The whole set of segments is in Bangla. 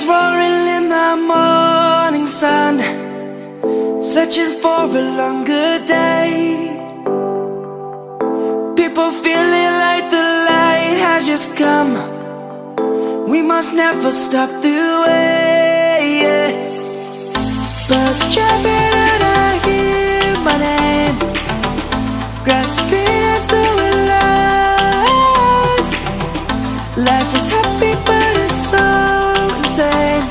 roaring in the morning sun, searching for a longer day. People feeling like the light has just come. We must never stop the way, yeah. Birds jumping and I hear my name, grasping into a life. Life is happy but it's so insane.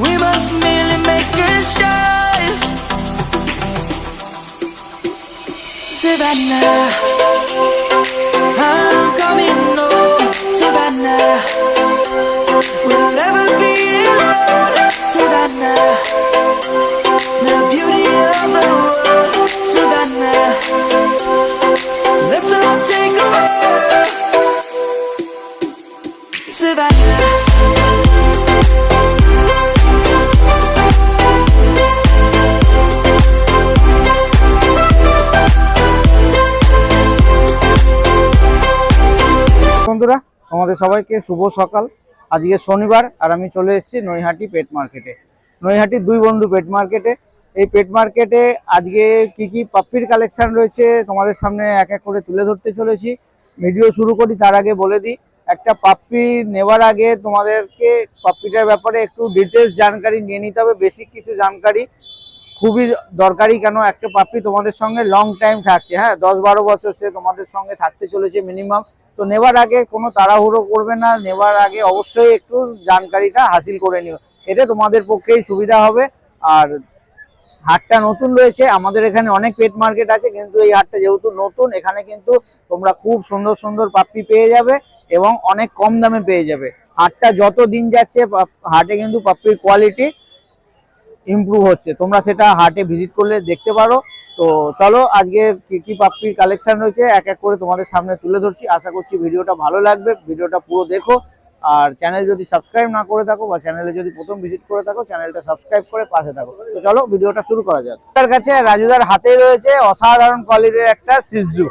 We must merely make a start. Savannah, I'm coming home. Savannah, we'll never be alone. Savannah, the beauty of the world. Savannah, let's all take a walk. Savannah. বন্ধুরা তোমাদের সবাইকে শুভ সকাল। আজকে শনিবার আর আমি চলে এসেছি নৈহাটি পেট মার্কেটে। নৈহাটির দুই বন্ধু পেট মার্কেটে। এই পেট মার্কেটে আজকে কি কি পাপ্পির কালেকশন রয়েছে তোমাদের সামনে এক এক করে তুলে ধরতে চলেছি। ভিডিও শুরু করি তার আগে বলে দিই, একটা পাপ্পি নেওয়ার আগে তোমাদেরকে পাপ্পিটার ব্যাপারে একটু ডিটেলস জানকারি নিয়ে নিতে হবে। বেসিক কিছু জানকারি খুবই দরকারি, কেন একটা পাপ্পি তোমাদের সঙ্গে লং টাইম থাকছে। হ্যাঁ, 10-12 বছর সে তোমাদের সঙ্গে থাকতে চলেছে মিনিমাম। তো নেওয়ার আগে কোনো তাড়াহুড়ো করবে না, নেওয়ার আগে অবশ্যই একটু জানকারিটা হাসিল করে নিও, এতে তোমাদের পক্ষেই সুবিধা হবে। আর হাটটা নতুন রয়েছে, আমাদের এখানে অনেক পেট মার্কেট আছে, কিন্তু এই হাটটা যেহেতু নতুন, এখানে কিন্তু তোমরা খুব সুন্দর সুন্দর পাপ্পি পেয়ে যাবে এবং অনেক কম দামে পেয়ে যাবে। হাটটা যত দিন যাচ্ছে হাটে কিন্তু পাপ্পির কোয়ালিটি ইমপ্রুভ হচ্ছে, তোমরা সেটা হাটে ভিজিট করলে দেখতে পারো। তো চলো আজকে কি কি পাপ্পির কালেকশন রয়েছে এক এক করে তোমাদের সামনে তুলে ধরছি। আশা করছি ভিডিওটা ভালো লাগবে, ভিডিওটা পুরো দেখো। আর চ্যানেল যদি সাবস্ক্রাইব না করে থাকো বা চ্যানেলে যদি প্রথম ভিজিট করে থাকো, চ্যানেলটা সাবস্ক্রাইব করে পাশে থাকো। তো চলো ভিডিওটা শুরু করা যাক। তার কাছে রাজুদার হাতে রয়েছে অসাধারণ কোয়ালিটির একটা সিজু।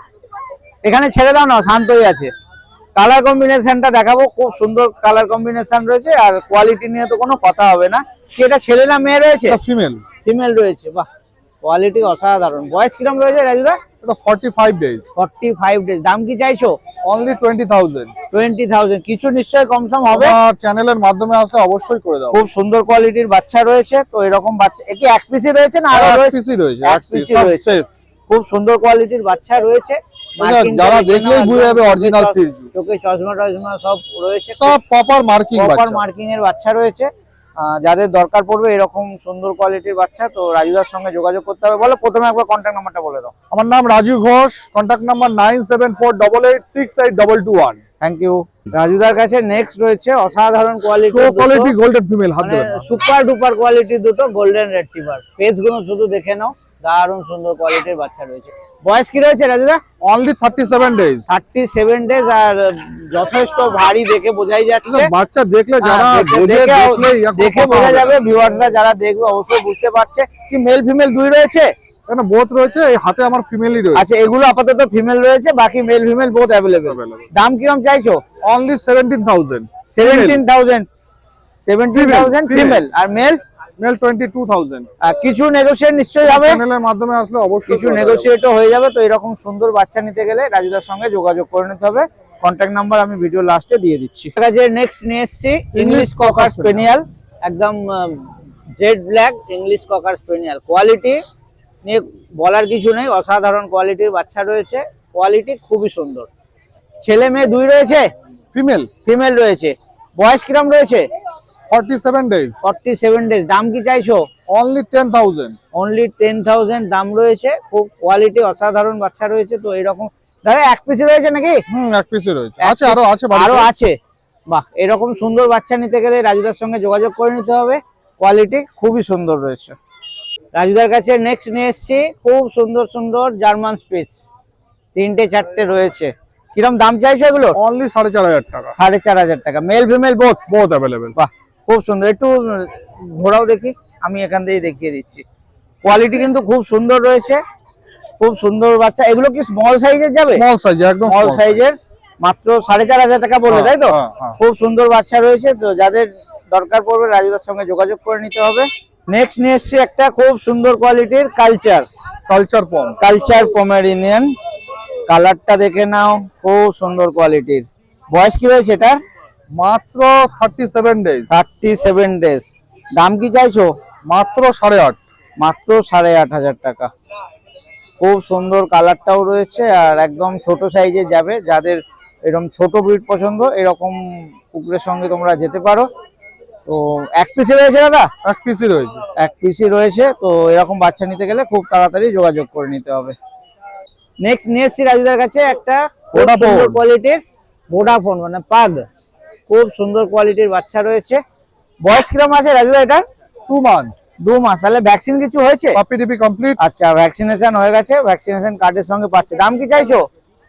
এখানে ছেড়ে দাও না, শান্ত হয়ে আছে। কালার কম্বিনেশনটা দেখাবো, খুব সুন্দর কালার কম্বিনেশন রয়েছে। আর কোয়ালিটি নিয়ে তো কোনো কথা হবে না। কি এটা ছেলে না মেয়ে রয়েছে? ফিমেল। ফিমেল রয়েছে, বাহ, কোয়ালিটি অসাধারণ। বয়স কিরকম রয়েছে রাজুদা? এটা 45 ডেজ। 45 ডেজ। দাম কি চাইছো? অনলি 20,000। 20,000। কিছু নিশ্চয়ই কম সম হবে। আর চ্যানেলের মাধ্যমে আসলে অবশ্যই করে দাও। খুব সুন্দর কোয়ালিটির বাচ্চা রয়েছে। তো এরকম বাচ্চা কি এক পিসই রয়েছে না আরো রয়েছে? এক পিসই রয়েছে, এক পিসই রয়েছে। খুব সুন্দর কোয়ালিটির বাচ্চা রয়েছে। যারা দেখলেই বুঝে যাবে অরিজিনাল সিজু। চোখে চশমা টশমা সব রয়েছে, সব প্রপার মার্কিং বাচ্চা। প্রপার মার্কিং এর বাচ্চা রয়েছে। যাদের দরকার পড়বে এরকম সুন্দর কোয়ালিটির বাচ্চা, তো রাজুদার সঙ্গে যোগাযোগ করতে হবে। বলো প্রথমে একবার কন্ট্যাক্ট নাম্বারটা বলে দাও। আমার নাম Raju Ghosh, contact number 9748868221। Thank you. রাজুদার কাছে নেক্সট রয়েছে অসাধারণ কোয়ালিটি, কোয়ালিটি গোল্ডেন ফিমেল, হাত ধরে সুপার ডুপার কোয়ালিটির দুটো গোল্ডেন রেট্রিভার। পেজ গুলো শুধু দেখে নাও, দারুণ সুন্দর কোয়ালিটির বাচ্চা রয়েছে। বয়স কি রয়েছে রাজুদা? Only 37 days. 37 ডেজ। আর যথেষ্ট ভারী দেখে বোঝাই যাচ্ছে। বাচ্চা দেখলে যারা দেখে বোঝা যাবে, ভিউয়াররা যারা দেখবে অবশ্যই বুঝতে পারছে। কি মেল ফিমেল দুই রয়েছে? কেন বোথ রয়েছে, এই হাতে আমার ফিমেলই রয়েছে। আচ্ছা, এগুলো আপাতত ফিমেল রয়েছে, বাকি মেল ফিমেল বোথ অ্যাভেলেবেল। দাম কিরকম চাইছো? অনলি 17,000। 17,000 ফিমেল। আর মেল? মেল 22,000। কিছু নেগোশিয়েট নিশ্চয়ই হবে, চ্যানেলের মাধ্যমে আসলে অবশ্যই কিছু নেগোশিয়েটও হয়ে যাবে। তো এরকম সুন্দর বাচ্চা নিতে গেলে রাজুদার সঙ্গে যোগাযোগ করে নিতে হবে। কন্ট্যাক্ট নাম্বার আমি ভিডিও লাস্টে দিয়ে দিচ্ছি। নেক্সট নিয়ে এসেছি ইংলিশ ককার স্পেনিয়াল, একদম জেড ব্ল্যাক ইংলিশ ককার স্পেনিয়াল। কোয়ালিটি নিয়ে বলার কিছু নেই, অসাধারণ কোয়ালিটির বাচ্চা রয়েছে। কোয়ালিটি খুবই সুন্দর। ছেলে মেয়ে দুই রয়েছে? ফিমেল। ফিমেল রয়েছে। বয়স কিরম রয়েছে? 47 ডেজ। 47 ডেজ। দাম কি চাইছো? অনলি 10,000। অনলি 10,000 দাম রয়েছে। খুব কোয়ালিটি অসাধারণ বাচ্চা রয়েছে। তো এরকম দাদা এক পিসে রয়েছে নাকি? এক পিসে রয়েছে। আছে, আরো আছে। বাহ, এরকম সুন্দর বাচ্চা নিতে গেলে রাজুদার সঙ্গে যোগাযোগ করে নিতে হবে। কোয়ালিটি খুবই সুন্দর রয়েছে। রাজুদার কাছে নেক্সট নিয়ে এসেছি খুব সুন্দর সুন্দর জার্মান স্পিচ। 3-4টে রয়েছে। কিরকম দাম চাইছো এগুলো? অনলি 4,500 টাকা। 4,500 টাকা। Mail female both available. বাহ, খুব সুন্দর। একটু ঘোরাও দেখি, আমি এখান থেকে দেখিয়ে দিচ্ছি। কোয়ালিটি কিন্তু খুব সুন্দর রয়েছে, খুব সুন্দর বাচ্চা। এগুলো কি স্মল সাইজের যাবে? স্মল সাইজ, একদম স্মল সাইজের। মাত্র 4,500 টাকা বললে, তাই তো? হ্যাঁ। খুব সুন্দর বাচ্চা রয়েছে। তো যাদের দরকার পড়বে রাজুদার সঙ্গে যোগাযোগ করে নিতে হবে। নেক্সট নিয়ে এসছি একটা খুব সুন্দর কোয়ালিটির কালচার পমেরিনিয়ান। কালারটা দেখে নাও, খুব সুন্দর কোয়ালিটির। বয়স কি রয়েছে এটা? মাত্র 37 ডেজ। 37 ডেজ। দাম কি চাইছো? মাত্র 8.5। মাত্র 8,500 টাকা। খুব সুন্দর কালারটাও রয়েছে আর একদম ছোট সাইজে যাবে। যাদের এরকম ছোট ব্রিড পছন্দ, এরকম কুকুরের সঙ্গে তোমরা যেতে পারো। তো এক পিসি রয়েছে দাদা? এক পিসই রয়েছে। এক পিসি রয়েছে। তো এরকম বাচ্চা নিতে গেলে খুব তাড়াতাড়ি যোগাযোগ করে নিতে হবে। নেক্সট নিয়ে এসছি রাজুদার কাছে একটা সুন্দর কোয়ালিটির ভোডাফোন মানে পাগ। খুব সুন্দর কোয়ালিটির বাচ্চা রয়েছে। বয়স কিরকম আছে রাজুদা এটা? 2 মান্থ। 2 মাস। তাহলে ভ্যাকসিন কিছু হয়েছে? পাপি টিপি কমপ্লিট। আচ্ছা, ভ্যাকসিনেশন হয়ে গেছে, ভ্যাকসিনেশন কার্ডের সঙ্গে পাচ্ছে। দাম কি চাইছো?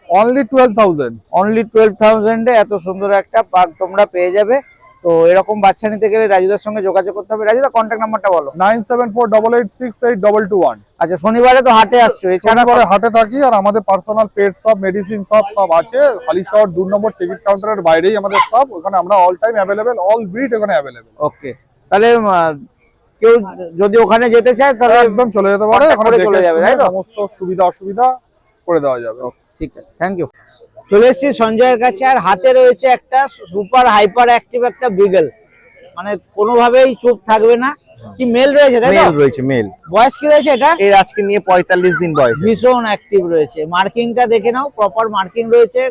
অনলি 12,000। অনলি 12,000 এ এত সুন্দর একটা পাগ তোমরা পেয়ে যাবে। তো এরকম বাচ্চা নিতে গেলে রাজুদার সঙ্গে যোগাযোগ করতে হবে। রাজুদা কন্ট্যাক্ট নাম্বারটা বলো। 9748868221। আচ্ছা, শনিবারে তো হাটে আসছো, এছাড়া পরে হাটে থাকি আর আমাদের personal pet shop, medicine shop সব আছে। হালিশহর 2 নম্বর টিকিট কাউন্টারের বাইরেই আমাদের শপ। ওখানে আমরা all time available, all breed এখানে অ্যাভেলেবেল। ওকে, তাহলে কেউ যদি ওখানে যেতে চায় তাহলে একদম চলে যেতে পারে, contact করে চলে যাবে, তাই তো? সমস্ত সুবিধা অসুবিধা করে দেওয়া যাবে। ঠিক আছে, থ্যাংক ইউ। চলে এসেছি সঞ্জয়ের কাছে আর হাতে রয়েছে একটা সুপার হাইপার অ্যাক্টিভ একটা বিগল। মানে কোনোভাবেই চুপ থাকবে না। কি মেল রয়েছে তাই তো? মেল রয়েছে, মেল। বয়স কি রয়েছে এটা? এর আজকে নিয়ে 45 দিন বয়স। ভীষণ অ্যাক্টিভ রয়েছে। মার্কিংটা দেখে নাও, প্রপার মার্কিং রয়েছে,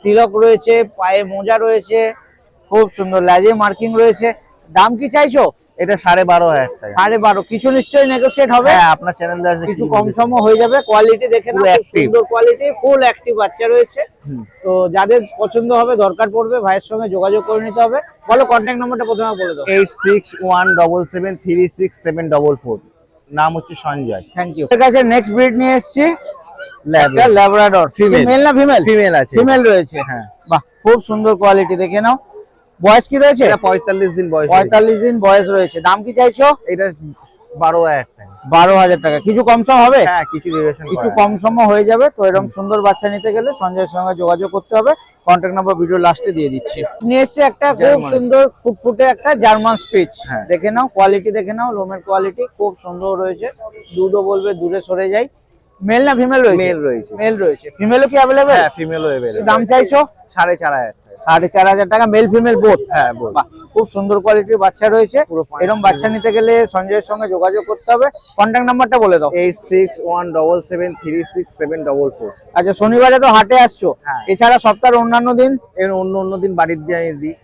তিলক রয়েছে, পায়ে মোজা রয়েছে, খুব সুন্দর লেজে মার্কিং রয়েছে। দাম কি চাইছো? এটা 12,500 টাকা। 12.5। কিছু নিশ্চয়ই নেগোশিয়েট হবে? হ্যাঁ, আপনার চ্যানেলে আছে, কিছু কম সম হয়ে যাবে। কোয়ালিটি দেখে নাও, খুব সুন্দর কোয়ালিটি, ফুল অ্যাক্টিভ বাচ্চা রয়েছে। তো যাদের পছন্দ হবে, দরকার পড়বে, ভাইয়ের সঙ্গে যোগাযোগ করে নিতে হবে। বলো কন্ট্যাক্ট নাম্বারটা প্রথমে বলে দাও। 8617736744। নাম হচ্ছে সঞ্জয়। Thank you. এর কাছে নেক্সট ব্রিড নিয়ে এসেছি, একটা ল্যাব ল্যাব্রাডর। Female. মেল না ফিমেল? ফিমেল আছে। ফিমেল রয়েছে। হ্যাঁ। বাহ, খুব সুন্দর কোয়ালিটি দেখে নাও। বয়স কি রয়েছে? এটা 45 দিন বয়স। 45 দিন বয়স রয়েছে। দাম কি চাইছো? এটা 12,000 টাকা। 12,000 টাকা। কিছু কম সম হবে? হ্যাঁ, কিছু রিলেশন কিছু কম সম হয়ে যাবে। তো এরকম সুন্দর বাচ্চা নিতে গেলে সঞ্জয়ের সঙ্গে যোগাযোগ করতে হবে। কন্ট্যাক্ট নাম্বার ভিডিও লাস্টে দিয়ে দিচ্ছি। নিয়ে এসেছি একটা খুব German সুন্দর ফুটফুটে একটা জার্মান স্পিচ। হ্যাঁ। দেখে নাও, কোয়ালিটি দেখে নাও, লোমের কোয়ালিটি খুব সুন্দর রয়েছে। দুধও বলবে দূরে সরে যাই। মেল না ফিমেল রয়েছে? মেল রয়েছে। মেল রয়েছে। ফিমেলও কি অ্যাভেলেবেল? হ্যাঁ, ফিমেলও अवेलेबल। দাম চাইছো? 4,500 টাকা। 4,500 টাকা। Mail female both? হ্যাঁ, বল। বাহ, খুব সুন্দর কোয়ালিটির বাচ্চা রয়েছে। এরকম বাচ্চা নিতে গেলে সঞ্জয়ের সঙ্গে যোগাযোগ করতে হবে। কন্ট্যাক্ট নাম্বারটা বলে দাও। 8617736744। আচ্ছা, শনিবারে তো হাটে আসছো, হ্যাঁ। এছাড়া সপ্তাহের অন্যান্য দিন? এর অন্য দিন বাড়ির দিয়ে দিই।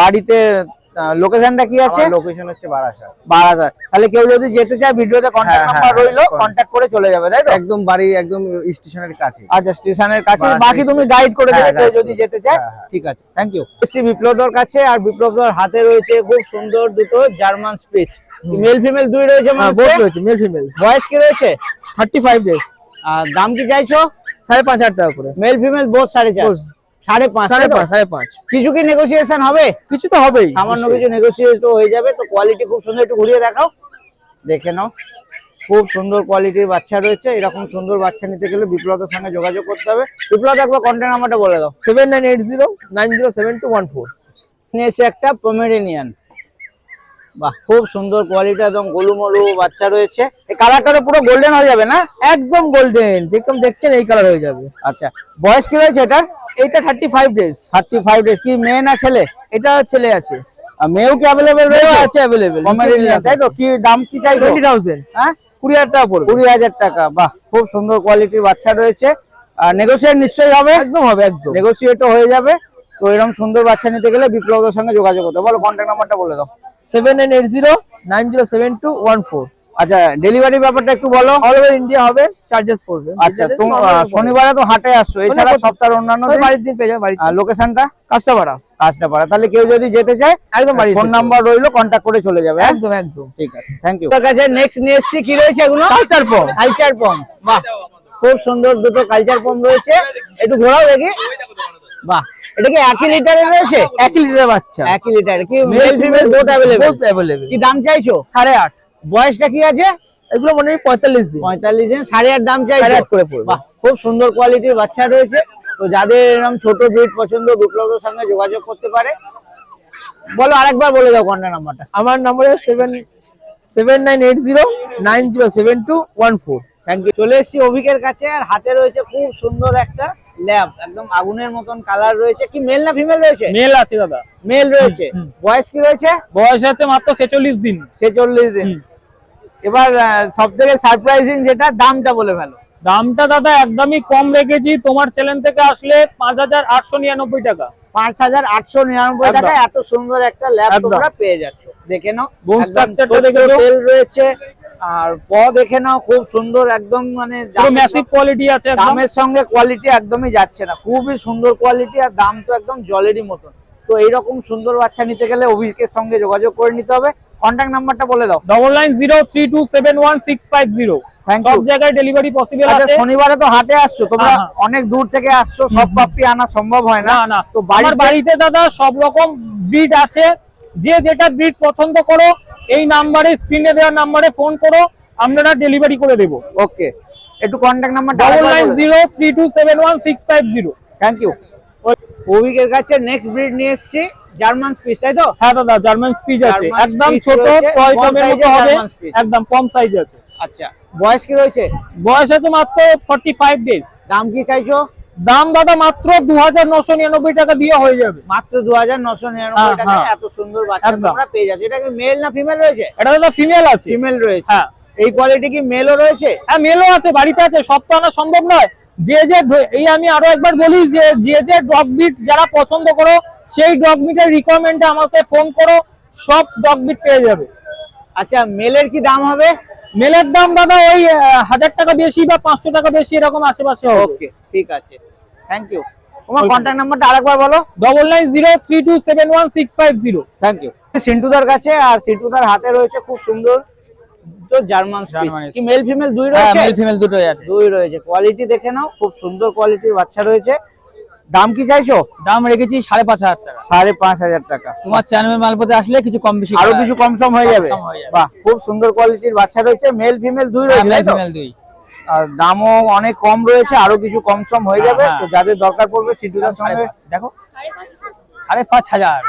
বাড়িতে লোকেশনটা কি আছে? আমার লোকেশন হচ্ছে বারাসাত। 12,000। তাহলে কেউ যদি যেতে চায়, ভিডিওতে কন্ট্যাক্ট হ্যাঁ, নাম্বার হ্যাঁ, রইলো, কন্ট্যাক্ট করে চলে যাবে, তাই তো? একদম বাড়ি, একদম স্টেশনের কাছে। আচ্ছা, স্টেশনের কাছে। বারাসাত বাকি তুমি গাইড করে দেবে হ্যাঁ, কেউ guide যদি করে যেতে চায়। হ্যাঁ, হ্যাঁ। ঠিক আছে, থ্যাংক ইউ। এসছি বিপ্লবদার কাছে আর বিপ্লবদার হাতে রয়েছে খুব সুন্দর দুটো জার্মান স্পিচ। মেল ফিমেল দুই রয়েছে মনে হচ্ছে? রয়েছে মেল ফিমেল। বয়স কি রয়েছে? 35 ডেজ। আর দাম কি চাইছো? 5,500 টাকা করে। Mail female both 4.5। 5.5। 5.5। কিছু কি নেগোসিয়েশন হবে? কিছু তো হবেই। সামান্য কিছু নেগোসিয়েট হয়ে যাবে। তো কোয়ালিটি খুব সুন্দর, একটু ঘুরিয়ে দেখাও, দেখে নাও। খুব সুন্দর কোয়ালিটির বাচ্চা রয়েছে। এরকম সুন্দর বাচ্চা নিতে গেলে বিপ্লবের সঙ্গে যোগাযোগ করতে হবে। বিপ্লব, একবার কন্ট্যাক্ট নাম্বারটা বলে দাও। 7980907214। নিয়ে এসে একটা পমেরিনিয়ান। বাহ, খুব সুন্দর কোয়ালিটি, একদম গোলুমলু বাচ্চা রয়েছে। এই কালারটা পুরো গোল্ডেন হয়ে যাবে না? একদম গোল্ডেন, যেরকম দেখছেন এই কালার হয়ে যাবে। আচ্ছা, বয়স কি রয়েছে এটা? এটা 35 ডেজ। 35 ডেজ। কি মেয়ে না ছেলে? এটা ছেলে আছে। আর মেয়েও কি অ্যাভেলেবেল মেয়েও রয়েছে? আছে অ্যাভেলেবেল। পমেরিনিয়ান, তাই তো? কি দাম কি চাইছো? 20,000। হ্যাঁ, 20,000 টাকা পড়বে। 20,000 টাকা। বাহ, খুব সুন্দর কোয়ালিটির বাচ্চা রয়েছে। আর নেগোসিয়েট নিশ্চয়ই হবে? একদম হবে, একদম। নেগোসিয়েটও হয়ে যাবে। তো এরকম সুন্দর বাচ্চা নিতে গেলে বিপ্লবের সঙ্গে যোগাযোগ করতে হবে। বলো কন্ট্যাক্ট নাম্বারটা বলে দাও। 7980907214। আচ্ছা, ডেলিভারির ব্যাপারটা একটু বলো। অল ওভার ইন্ডিয়া হবে, চার্জেস পড়বে। আচ্ছা, তুমি শনিবারে তো হাটে আসছো, এছাড়া সপ্তাহের অন্যান্য দিন? বাড়ির দিন পেয়ে যাবে। বাড়ির লোকেশনটা? কাস্টমারা। কাজটাপাড়া। তাহলে কেউ যদি যেতে চায়, একদম বাড়ি ফোন নাম্বার রইলো, কন্ট্যাক্ট করে চলে যাবে। হ্যাঁ? একদম একদম। ঠিক আছে, থ্যাংক ইউ। তোর কাছে নেক্সট নিয়ে এসেছি, কি রয়েছে এগুলো? কালচার পম। কালচার পম। বাহ, খুব সুন্দর দুটো কালচার পম রয়েছে। একটু ঘোরাও দেখি। বাহ, এটা কি 1 লিটারের রয়েছে? 1 লিটারের বাচ্চা। 1 লিটার। কি mail female both available? Both available. কি দাম চাইছো? 8.5। বয়সটা কি আছে? এগুলো মনে হয় 45 দিন। 45 দিন। 8.5 দাম চাইছো? 8.5 করে পড়বে। বাহ, খুব সুন্দর কোয়ালিটির বাচ্চা রয়েছে। তো যাদের এরকম ছোট ব্রিড পছন্দ, বিপ্লবের সঙ্গে যোগাযোগ করতে পারে। বলো আরেকবার বলে দাও কন্ট্যাক্ট নাম্বারটা। আমার নম্বর 7980907214। Thank you. চলে এসেছি অভিকের কাছে, আর হাতে রয়েছে খুব সুন্দর একটা ল্যাব, একদম আগুনের মতন কালার রয়েছে। কি মেল না ফিমেল রয়েছে? মেল আছে দাদা, মেল রয়েছে। বয়স কি রয়েছে? বয়স আছে মাত্র 46 দিন। 46 দিন। এবার সব থেকে সারপ্রাইজিং যেটা, দামটা বলে ফেলো। দামটা দাদা একদমই কম রেখেছি, তোমার চ্যানেল থেকে আসলে 5899 টাকা। 5899 একদম। টাকায় এত সুন্দর একটা ল্যাব একদম। তোমরা পেয়ে যাচ্ছ। দেখে নাও, Bone একদম structure-টা ছোট্ট দেখে নাও। তেল রয়েছে, আর দেখে নাও খুব সুন্দর, একদম মানে পুরো ম্যাসিভ কোয়ালিটি আছে একদম। দামের সঙ্গে কোয়ালিটি একদমই যাচ্ছে না, খুবই সুন্দর কোয়ালিটি, আর দাম তো একদম জলেরই মতন। তো এইরকম সুন্দর বাচ্চা নিতে গেলে অভিকের সঙ্গে যোগাযোগ করে নিতে হবে। কন্ট্যাক্ট নাম্বারটা বলে দাও। 9903271650। Thank সব you. জায়গায় ডেলিভারি পসিবল আচ্ছা, আছে। শনিবারে তো হাটে আসছো তোমরা, হ্যাঁ। অনেক দূর থেকে আসছো, সব পাপ্পি আনা সম্ভব হয় না। না না, তো আমার বাড়িতে দাদা সব রকম ব্রিড আছে, যে যেটা ব্রিড পছন্দ করো এই নাম্বারে, স্ক্রিনে দেওয়া নাম্বারে ফোন করো, আমরা ডেলিভারি করে দেবো। ওকে, একটু কন্ট্যাক্ট নাম্বারটা 9903271650। Thank you. অভিকের কাছে নেক্সট ব্রিড নিয়ে এসেছি, জার্মান স্পিচ, তাই তো? হ্যাঁ দাদা, জার্মান স্পিচ আছে, German একদম Spitz ছোট রয়েছে, টয় কম টমের মতো size-এর হবে, German Spitz। একদম কম সাইজ আছে। আচ্ছা, বয়স কি রয়েছে? বয়স আছে মাত্র 45 ডেজ। দাম কি চাইছো? দাম দাদা মাত্র 2999 টাকা দিয়ে হয়ে যাবে। মাত্র 2999 টাকায় হ্যাঁ। এত সুন্দর বাচ্চা একদম। তোমরা পেয়ে যাচ্ছ। এটা কি মেল না ফিমেল রয়েছে? এটা দাদা ফিমেল আছে। ফিমেল রয়েছে। হ্যাঁ। এই কোয়ালিটি কি মেলও রয়েছে? হ্যাঁ, মেলও আছে, বাড়িতে আছে, সব তো আনা সম্ভব নয়। এই আমি আরো একবার বলি যে যে ডগ বিট যারা পছন্দ করো, সেই ডগ বিটের রিকোয়ারমেন্টে আমাকে ফোন করো, সব ডগ বিট পেয়ে যাবে। আচ্ছা, মেলের কি দাম হবে? মেলের দাম দাদা ওই 1000 টাকা বেশি বা 500 টাকা বেশি, এরকম আশেপাশে হবে। ওকে, ঠিক আছে, থ্যাংক ইউ। তোমার কন্ট্যাক্ট নাম্বারটা আরেকবার বলো। 9903271650। Thank you. সিন্টুদার কাছে, আর সিন্টুদার হাতে রয়েছে খুব সুন্দর তো জার্মান স্পিচ। German কি মেল ফিমেল দুই হ্যাঁ, রয়েছে? মেল ফিমেল দুটোই আছে। দুই রয়েছে। কোয়ালিটি দেখে নাও, খুব সুন্দর কোয়ালিটির বাচ্চা রয়েছে। দাম কি চাইছো? দাম রেখেছি 5500 টাকা। 5500 টাকা। তোমার চ্যানেলের মালপত্রে আসলে কিছু কম বেশি আরো করা কিছু যাবে। কম সম হয়ে যাবে? কম হয়ে যাবে। বাহ, খুব সুন্দর কোয়ালিটির বাচ্চা রয়েছে, মেল ফিমেল দুই হ্যাঁ, রয়েছে, মেল তাই তো? ফিমেল দুই। আর দামও অনেক কম রয়েছে, আরো কিছু কম সম হয়ে যাবে। হ্যাঁ। তো যাদের দরকার পড়বে সিন্টুদার সঙ্গে, দেখো 5500।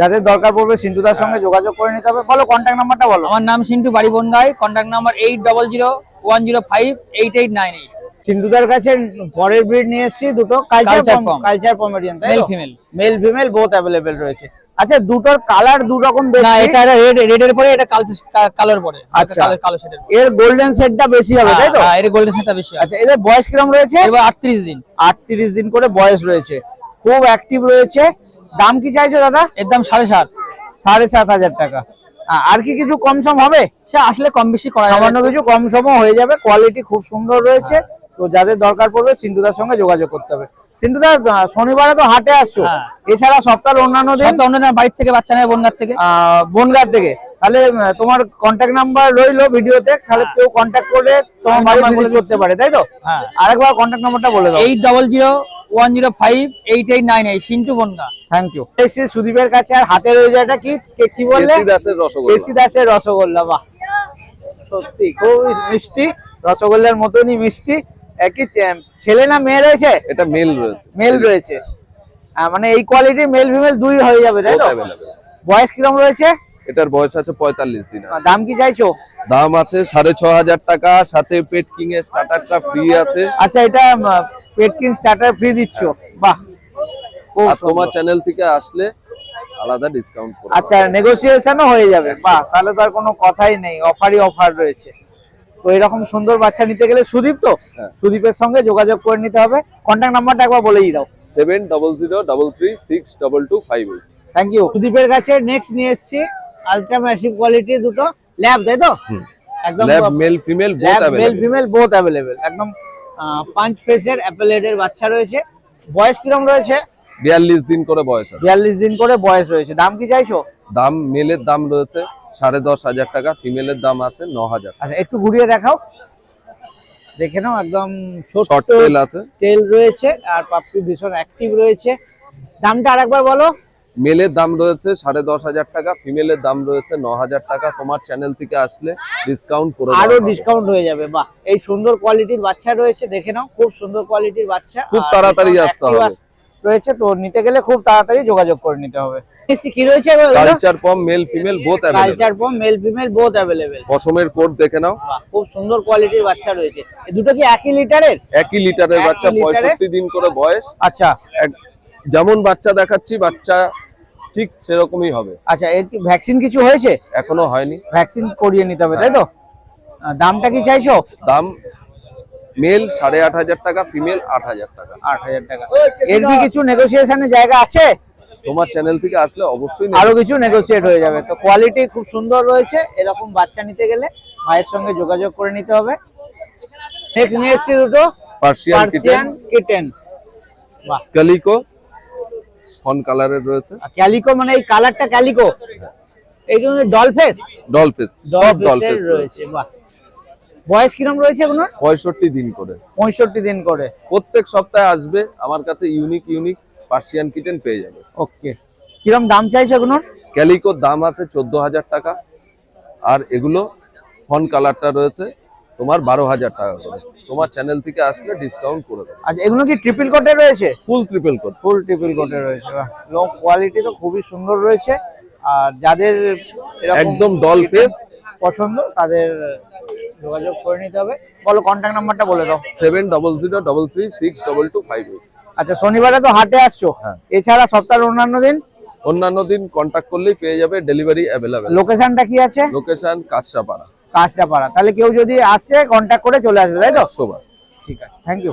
যাদের দরকার পড়বে সিন্টুদার সঙ্গে যোগাযোগ করে নিতে হবে। বলো কন্ট্যাক্ট নাম্বারটা বলো। আমার নাম সিন্টু, বাড়ি বনগাঁয়। Contact number 8001058898। সিন্টুদার কাছে পরের ব্রিড নিয়ে এসেছি দুটো Culture Pom। কালচার পমেরিয়ান, তাই মেল তো? Female. Mail female both available রয়েছে। আচ্ছা, দুটোর কালার দু রকম না, দেখছি। এটা রেডের পরে, এটা কালোর পরে। আচ্ছা। কালো শেডের। এর গোল্ডেন সেটটা বেশি হবে, তাই তো? হ্যাঁ, এর গোল্ডেন সেটটা বেশি আছে। আচ্ছা, এদের বয়স কিরকম রয়েছে? এবার 38 দিন। 38 দিন করে বয়স রয়েছে, খুব অ্যাক্টিভ রয়েছে। দাম কি চাইছো দাদা? এর দাম 7.5। 7500 টাকা। আর কি কিছু কম সম হবে? সে আসলে কম বেশি করা যাবে। সামান্য কিছু কম সম হয়ে যাবে। কোয়ালিটি খুব সুন্দর রয়েছে। তো যাদের দরকার পড়বে সিন্টুদার সঙ্গে যোগাযোগ করতে হবে। সিন্টুদা, শনিবারে তো হাটে আসছো, হ্যাঁ। এছাড়া সপ্তাহের অন্যান্য দিন সপ্তাহে অন্য দিন বাড়ির থেকে বাচ্চা নেয়, বনগাঁ থেকে। বনগাঁ থেকে। তাহলে তোমার কন্ট্যাক্ট নাম্বার রইলো ভিডিওতে, তাহলে কেউ কন্ট্যাক্ট করে তোমার বাড়ি নাম্বার বলে ভিজিট করতে দিচ্ছি। পারে, তাই তো? হ্যাঁ। আরেকবার কন্ট্যাক্ট নাম্বারটা বলে দাও। 8001058898 সিন্টু বনগাঁ। Thank you. এসে সুদীপের কাছে, আর হাতে রয়ে যায় এটা কি বললে? কেসি দাসের রসগোল্লা। বাহ, সত্যি খুব মিষ্টি, রসগোল্লার মতনই মিষ্টি। একই ছেলে না মেয়ে রয়েছে? এটা মেল রয়েছে, মেল রয়েছে। মানে এই কোয়ালিটির মেল ফিমেল দুই হয়ে যাবে, তাই both তো? available। বয়স কিরকম রয়েছে? এটার বয়স আছে 45 দিন। দাম কি চাইছো? দাম আছে 6500 টাকা, সাথে পেট কিং এর স্টার্টারটা ফ্রি আছে। আচ্ছা, এটা পেট কিং স্টার্টার ফ্রি দিচ্ছ? বাহ, খুব আর তোমার সুন্দর। চ্যানেল থেকে আসলে আলাদা ডিসকাউন্ট করে আচ্ছা, নেগোসিয়েশনও হয়ে যাবে। বাহ, তাহলে তো আর কোনো কথাই নেই, অফারই অফার রয়েছে। তো এরকম সুন্দর বাচ্চা নিতে গেলে সুদীপ তো, হ্যাঁ। সুদীপের সঙ্গে যোগাযোগ করে নিতে হবে। কন্ট্যাক্ট নাম্বারটা একবার বলেই দাও। 7003362258। Thank you. সুদীপের কাছে নেক্সট নিয়ে এসেছি আলট্রা ম্যাসিভ কোয়ালিটি দুটো ল্যাব, তাই তো? একদম lab male female both mail available. Female both available. একদম পাঁচ ফেসের অ্যাপেলেটের বাচ্চা রয়েছে। বয়স কিরকম রয়েছে? 42 দিন করে বয়স আছে। 42 দিন করে বয়স রয়েছে। দাম কি চাইছো? দাম মেলের দাম রয়েছে 10,500 টাকা, ফিমেলের দাম আছে 9000 টাকা। আচ্ছা, একটু ঘুরিয়ে দেখাও, দেখে নাও। একদম ছোট শর্ট টেল আছে। টেল রয়েছে, আর পাপ্পি ভীষণ অ্যাক্টিভ রয়েছে। দামটা আরেকবার বলো। মেলের দাম রয়েছে 10,500 টাকা, ফিমেলের দাম রয়েছে 9000 টাকা। তোমার চ্যানেল থেকে আসলে ডিসকাউন্ট করে দেওয়া আরো হবে। ডিসকাউন্ট হয়ে যাবে। বাহ, এই সুন্দর কোয়ালিটির বাচ্চা রয়েছে, দেখে নাও, খুব সুন্দর কোয়ালিটির বাচ্চা। খুব আর তাড়াতাড়ি ভীষণ আসতে active হবে। রয়েছে, তো নিতে গেলে খুব তাড়াতাড়ি যোগাযোগ করে নিতে হবে। কি রয়েছে culture pom male female both available. Culture pom male female both available. পশমের কোট দেখে নাও। খুব সুন্দর কোয়ালিটির বাচ্চা রয়েছে। এই দুটো কি একই লিটারের? একই লিটারের বাচ্চা, 65 দিন করে বয়স। আচ্ছা যেমন বাচ্চা দেখাচ্ছি বাচ্চা ঠিক সেরকমই হবে। আচ্ছা, এর কি ভ্যাকসিন কিছু হয়েছে? এখনো হয়নি, ভ্যাকসিন করিয়ে নিতে হবে তাই তো? দামটা কি চাইছো? দাম মেল 8,500 টাকা, ফিমেল 8,000 টাকা। 8,000 টাকা। এর কি কিছু নেগোসিয়েশনের জায়গা আছে? তোমার চ্যানেল থেকে আসলে অবশ্যই আরো কিছু নেগোসিয়েট হয়ে যাবে। তো কোয়ালিটি খুব সুন্দর রয়েছে। এরকম বাচ্চা নিতে গেলে ভাইয়ের সঙ্গে যোগাযোগ করে নিতে হবে। নেক্সট নিয়ে এসেছি দুটো পার্সিয়ান পার্সিয়ান কিটেন। বাহ, ক্যালিকো ফন কালারের রয়েছে। ক্যালিকো মানে এই কালারটা ক্যালিকো, এইগুলো ডলফেস। ডলফিস, সব ডলফিস রয়েছে। বাহ, বয়স কিরম রয়েছে এগুলো? 65 দিন করে। 65 দিন করে। প্রত্যেক সপ্তাহে আসবে আমার কাছে ইউনিক পার্সিয়ান কিটেন পেয়ে যাবে। ওকে, কিরম দাম চাইছে এগুলো? ক্যালিকোর দাম আছে 14,000 টাকা, আর এগুলো ফন কালারটা রয়েছে তোমার 12,000 টাকা করে। তোমার চ্যানেল থেকে আসলে ডিসকাউন্ট করে দেবো। আচ্ছা, এগুলো কি ট্রিপল কোটে রয়েছে? Full triple coat. Full triple কোটে রয়েছে। বাহ, লো কোয়ালিটি তো খুবই সুন্দর রয়েছে। আর যাদের এরকম একদম ডল ফেস পছন্দ তাদের যোগাযোগ করে নিতে হবে। বলো কন্ট্যাক্ট নাম্বারটা বলে দাও। 7003362258। আচ্ছা, শনিবারে তো হাটে আসছো, হ্যাঁ। এছাড়া সপ্তাহের অন্যান্য দিন? অন্যান্য দিন কন্টাক্ট করলেই পেয়ে যাবে, ডেলিভারি অ্যাভেলেবেল। লোকেশনটা কি আছে? লোকেশন কাঁচরাপাড়া। কাঁচরাপাড়া। তাহলে কেউ যদি আসছে কন্ট্যাক্ট করে চলে আসবে তাই তো? 100 বার। ঠিক আছে, থ্যাংক ইউ।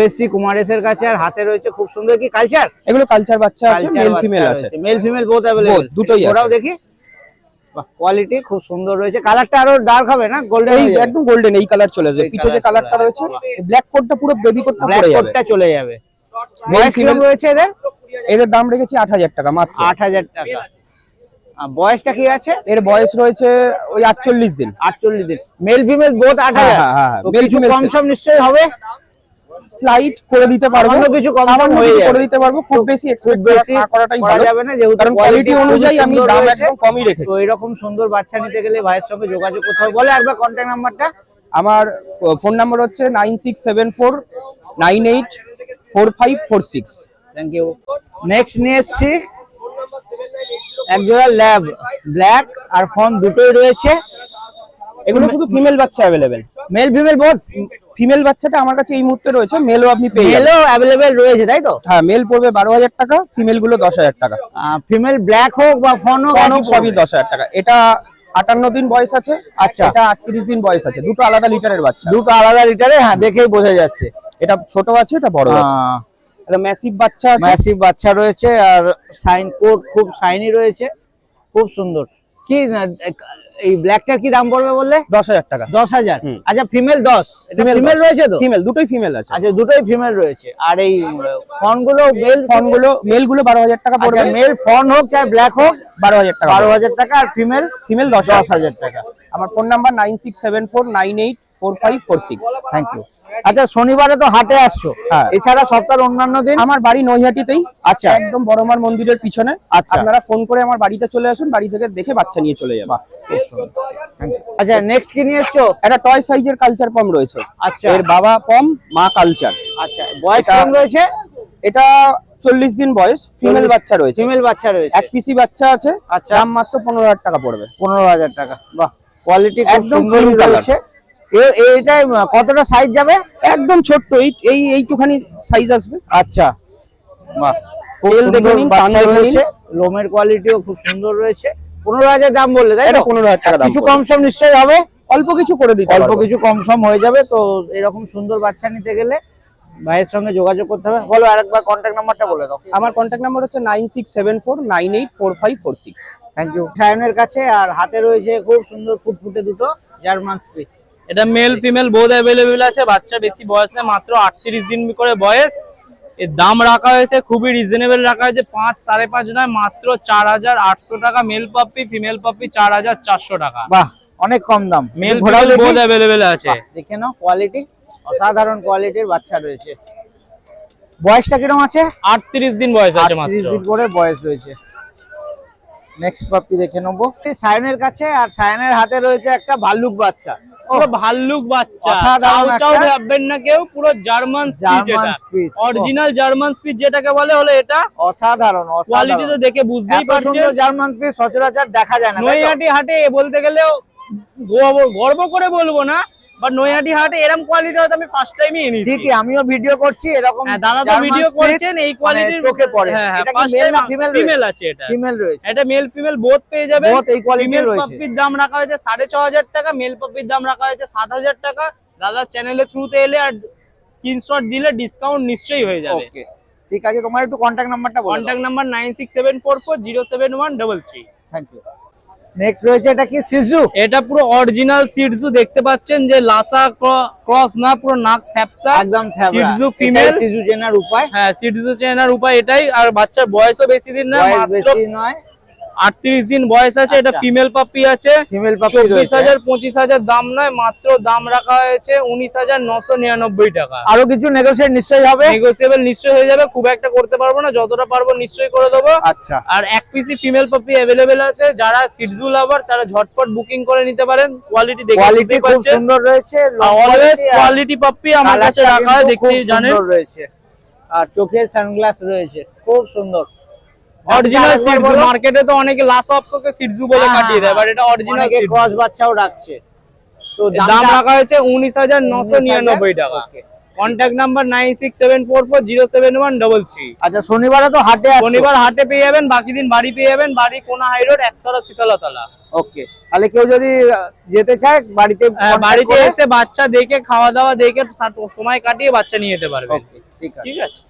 এসছি কুমারেশের কাছে, আর হাতে রয়েছে খুব সুন্দর কি কালচার। এগুলো কালচার বাচ্চা আছে, মেল ফিমেল আছে, মেল ফিমেল বোথ অ্যাভেলেবল, দুটোই আছে। ওরাও দেখি। বাহ, কোয়ালিটি খুব সুন্দর রয়েছে। কালারটা আরো ডার্ক হবে না? গোল্ডেন, এই একদম গোল্ডেন এই কালার চলে যাবে। এই পিছে যে colour কালারটা চলে রয়েছে আসবে। ব্ল্যাক কোটটা পুরো বেবি কোটটা ব্ল্যাক পড়ে যাবে। কোটটা চলে যাবে। Male বয়স কিরকম female- রয়েছে এদের? এদের দাম রেখেছি 8,000 টাকা মাত্র। 8,000 টাকা। আর বয়সটা কি আছে? এর বয়স রয়েছে ওই 48 দিন। 48 দিন। Mail female both 8,000। হ্যাঁ, হ্যাঁ, হ্যাঁ। তো Male কিছু female কম set। সম নিশ্চয়ই হবে। স্লাইড করে দিতে পারবো, সামান্য কিছু কম সামান্য হয়ে কিছু যাবে। করে দিতে পারবো, খুব বেশি এক্সপেক্ট বেশি না করাটাই করা ভালো, যাবে না, যেহেতু কারণ কোয়ালিটি অনুযায়ী আমি দাম একদম কমই তো রেখেছি। এরকম সুন্দর বাচ্চা নিতে গেলে ভাইয়ের সঙ্গে যোগাযোগ করতে হবে। বলে একবার কন্ট্যাক্ট নাম্বারটা। আমার ফোন নাম্বার হচ্ছে 9674984546। Thank you. নেক্সট নিয়ে এসছি একজোড়া ল্যাব, ব্ল্যাক আর ফন দুটোই রয়েছে। এগুলো শুধু ফিমেল বাচ্চা available. Mail female both? Female বাচ্চাটা আমার কাছে এই মুহূর্তে রয়েছে, মেলও আপনি পেয়ে যাবেন। মেলও অ্যাভেলেবেল রয়েছে তাই তো? হ্যাঁ, মেল পড়বে 12,000 টাকা, ফিমেল গুলো 10,000 টাকা। ফিমেল ব্ল্যাক হোক বা ফন হোক অনেক সবই 10,000 টাকা। এটা 58 দিন বয়স আছে, আচ্ছা। এটা 38 দিন বয়স আছে, দুটো আলাদা লিটারের বাচ্চা। দুটো আলাদা লিটারে, হ্যাঁ দেখেই বোঝা যাচ্ছে। এটা ছোট আছে, এটা বড় আছে। এটা ম্যাসিভ বাচ্চা আছে। ম্যাসিভ বাচ্চা রয়েছে, আর সাইন কোড খুব শাইনি রয়েছে, খুব সুন্দর। কি এই ব্ল্যাকটার কি দাম পড়বে বললে? 10,000 টাকা। 10,000। হুম। আচ্ছা, ফিমেল 10। Female ফিমেল 10 রয়েছে তো? ফিমেল, দুটোই ফিমেল আছে। আচ্ছা, দুটোই ফিমেল রয়েছে। আর এই ফন গুলো মেল ফোন গুলো মেল গুলো 12,000 টাকা আচ্ছা, পড়বে। মেল ফন হোক চাই ব্ল্যাক হোক 12,000 টাকা। 12,000 টাকা, আর ফিমেল ফিমেল 10,000 টাকা। আমার ফোন নাম্বার 9674984546। Thank you. আচ্ছা, শনিবারে তো হাটে আসছো, হ্যাঁ। এছাড়া সপ্তাহের অন্যান্য দিন? আমার বাড়ি নৈহাটিতেই। আচ্ছা। একদম বড়মার মন্দিরের পিছনে। আচ্ছা। আপনারা ফোন করে আমার বাড়িতে চলে আসুন, বাড়ি থেকে দেখে বাচ্চা নিয়ে চলে যাবেন। আচ্ছা, নেক্সট কি নিয়ে এসছো? একটা টয় সাইজের কালচার পম রয়েছে। আচ্ছা। এর বাবা পম, মা কালচার। আচ্ছা, বয়স এটা- কেমন রয়েছে? এটা 40 দিন বয়স, ফিমেল বাচ্চা রয়েছে। ফিমেল বাচ্চা রয়েছে। এক পিসি বাচ্চা আছে। আচ্ছা। দাম মাত্র 15,000 টাকা পড়বে। 15,000 টাকা। বাহ, কোয়ালিটি খুব একদম সুন্দর cream colour। রয়েছে। এইটা কতটা সাইজ যাবে? একদম ছোট্ট, এইটুখানি সাইজ আসবে। আচ্ছা, বাহ, খুব তেল দেখে সুন্দর নিন, বাচ্চা টান দেখে নিন। রয়েছে, লোমের কোয়ালিটিও খুব সুন্দর রয়েছে। 15,000 দাম বললে তাই এটা তো? 15,000 টাকা দাম কিছু পড়বে। কম সম নিশ্চয়ই হবে? অল্প কিছু করে দিতে অল্প পারবো। কিছু কম সম হয়ে যাবে। তো এরকম সুন্দর বাচ্চা নিতে গেলে ভাইয়ের সঙ্গে যোগাযোগ করতে হবে। বলো আরেকবার কন্ট্যাক্ট নাম্বারটা বলে দাও। আমার কন্ট্যাক্ট নাম্বার হচ্ছে 9674984546। Thank you. সায়নের কাছে, আর হাতে রয়েছে খুব সুন্দর ফুটফুটে দুটো জার্মান স্পিচ। এটা মেল ফিমেল বোথ অ্যাভেলেবেল আছে। বাচ্চা বেশি বয়স নেই, মাত্র 38 দিন করে বয়স। এর দাম রাখা হয়েছে খুবই রিজনেবল রাখা হয়েছে, 5 5.5 নয়, মাত্র 4,800 টাকা। মেল পাপ্পি, ফিমেল পাপ্পি 4,400 টাকা। বাহ, অনেক কম দাম। মেল ঘোড়াও ফিমেল দেখি। বোথ অ্যাভেলেবেল আছে। দেখে নাও, কোয়ালিটি অসাধারণ কোয়ালিটির বাচ্চা রয়েছে। বয়সটা কিরকম আছে? 38 দিন বয়স আছে 38 মাত্র। দিন করে বয়স রয়েছে। নেক্সট পাপ্পি দেখে নেবো সায়নের কাছে, আর সায়নের হাতে রয়েছে একটা ভাল্লুক বাচ্চা। পুরো ভাল্লুক বাচ্চা, অসাধারণ চাও চাও একটা- ভাববেন না কেউ, পুরো জার্মান স্পিচ, জার্মান এটা স্পিচ অরিজিনাল জার্মান স্পিচ যেটাকে বলে হলো এটা। অসাধারণ কোয়ালিটি তো দেখে বুঝতেই এত পারছেন। সুন্দর জার্মান স্পিচ সচরাচর দেখা যায় না, তাই তো? নৈহাটি হাটে বলতে গেলেও গর্ব করে বলবো না, বাট নৈহাটি হাটে এরকম কোয়ালিটি হয়তো আমি ফার্স্ট টাইমই এনেছি। ঠিকই, আমিও ভিডিও করছি এরকম। হ্যাঁ, দাদা তো জার্মান ভিডিও স্পিচ করছেন এই মানে কোয়ালিটির, চোখে পড়ে। হ্যাঁ হ্যাঁ, এটা কি ফার্স্ট মেল টাইম না ফিমেল? ফিমেল আছে এটা। ফিমেল রয়েছে। এটা মেল ফিমেল বোথ পেয়ে যাবেন। Both এই quality ফিমেল রয়েছে। পাপ্পির দাম রাখা হয়েছে 6,500 টাকা, মেল পাপ্পির দাম রাখা হয়েছে 7,000 টাকা। দাদার চ্যানেলের থ্রুতে এলে আর স্ক্রিনশট দিলে ডিসকাউন্ট নিশ্চয়ই হয়ে যাবে। ওকে, ঠিক আছে, তোমার একটু কন্ট্যাক্ট নাম্বারটা বলো। Contact number 9674407133। Thank you. Next রয়েছে এটা কি সিজু? এটা পুরো অরিজিনাল সিডজু, দেখতে পাচ্ছেন যে লাসা ক্রস না, পুরো নাক ফ্যাপসা, একদম থ্যাবড়া। সিজু এটাই ফিমেল। সিজু জেনার উপায়। হ্যাঁ, সিডজু চেনার উপায় এটাই। আর বাচ্চার বয়সও বেশি দিন না, বয়স মাত্র বেশি নয়, 38 দিন বয়স আছে। এটা আচ্ছা। ফিমেল পাপ্পি আছে। ফিমেল পাপি রয়েছে। 24,000 25,000 দাম নয়, মাত্র দাম রাখা হয়েছে 19,999 টাকা। আরো কিছু নেগোশিয়েট নিশ্চয়ই হবে। নেগোসিয়েবল নিশ্চয়ই হয়ে যাবে, খুব একটা করতে পারবো না, যতটা পারবো নিশ্চয়ই করে দেবো। আচ্ছা, আর এক পিসি ফিমেল পাপি অ্যাভেলেবেল আছে, যারা সিডজু লাভার তারা ঝটপট বুকিং করে নিতে পারেন। কোয়ালিটি দেখে কোয়ালিটি বুঝতেই খুব পারছেন। সুন্দর রয়েছে। অলওয়েজ কোয়ালিটি পাপ্পি আমার কাছে রাখা হয়, দেখতেই জানেন। রয়েছে। আর চোখে সানগ্লাস রয়েছে, খুব সুন্দর। অরিজিনাল একবার সিডজু, বলো। মার্কেটে তো অনেকে লাস অপসকে সিডজু বলে হ্যাঁ, কাটিয়ে দেয়, বাট এটা অরিজিনাল অনেকে ক্রস বাচ্চাও রাখছে। তো দাম রাখা হয়েছে 19,999 টাকা। Okay. Contact number 9674407133। আচ্ছা, শনিবারে তো হাটে আসছো। শনিবার হাটে পেয়ে যাবেন, বাকি দিন বাড়ি পেয়ে যাবেন। বাড়ি কোনা হাই রোড, 100 শীতলতলা। ওকে, তাহলে কেউ যদি যেতে চায় বাড়িতে contact বাড়িতে করে- এসে বাচ্চা দেখে, খাওয়া দাওয়া দেখে, সময় কাটিয়ে বাচ্চা নিয়ে যেতে পারবে। Okay, ঠিক আছে। ঠিক আছে।